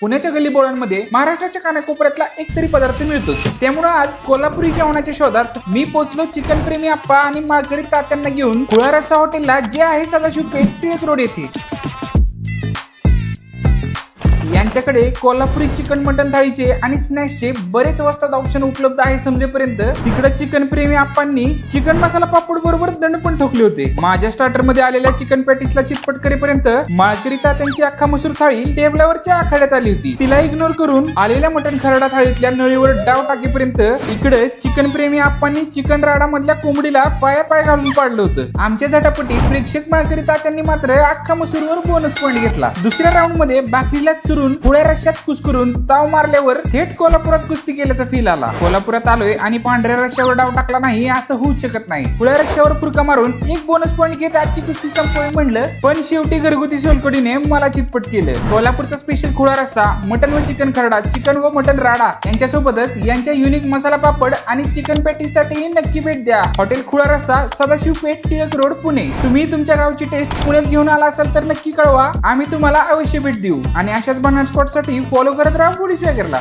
पुण्याच्या गल्लीबोळांमध्ये महाराष्ट्राच्या कानाकोपऱ्यातला एक तरी पदार्थ मिळतोच। त्यामुळे आज कोल्हापुरी जेवणाच्या शोधात मी पोहोचलो चिकन प्रेमी आप्पा आणि माळकरी तात्यांना घेऊन कुळा रस्सा हॉटेलला, जे आहे सदाशिव पेठ, टिळक रोड येथे। यांच्याकडे कोल्हापुरी चिकन मटन थाळीचे आणि स्नॅक्सचे बरेच वस्तात ऑप्शन उपलब्ध आहे समजेपर्यंत तिकडे चिकन प्रेमी आप्पांनी चिकन मसाला पापड बरोबर दंड पण ठोकले होते। माझ्या स्टार्टर मध्ये आलेल्या चिकन पॅटीसला चितपट करेपर्यंत माळकरी तात्यांची अख्खा मसूर थाळी टेबलावरच्या आखाड्यात आली होती। तिला इग्नोर करून आलेल्या मटन खरडा थाळीतल्या नळीवर डाव टाकेपर्यंत इकडे चिकन प्रेमी आप्पांनी चिकन राडा मधल्या कोंबडीला पाय घालून पाडलं होतं। आमच्या झटापटीत प्रेक्षक माळकरी तात्यांनी मात्र अख्खा मसूरवर बोनस पॉइंट घेतला। दुसऱ्या राऊंड मध्ये बाकीला पुढे रश्यात कुस्करून ताव मारल्यावर थेट कोल्हापुरात कुस्ती केल्याचा फील आला। कोल्हापुरात आलोय आणि पांढऱ्या रश्यावर डाव टाकला नाही असं होऊ शकत नाही। पुढे रश्यावर फुरका मारून एक बोनस पॉइंट घेत आजची कुस्ती संपवली म्हणलं, पण शेवटी घरगुती सोलकडीने मला चितपट केलं। कोल्हापूरचा स्पेशल खुळा रस्सा, मटन व चिकन खरडा, चिकन व मटन राडा यांच्यासोबतच यांच्या युनिक मसाला पापड आणि चिकन पॅटीस साठी नक्की भेट द्या। हॉटेल खुळा रस्सा, सदाशिव पेठ, टिळक रोड, पुणे। तुम्ही तुमच्या गावची टेस्ट पुण्यात घेऊन आला असाल तर नक्की कळवा, आम्ही तुम्हाला अवश्य भेट देऊ। आणि अशाच स्पॉट साठी फॉलो करत राहा फूडी स्वॅगरला।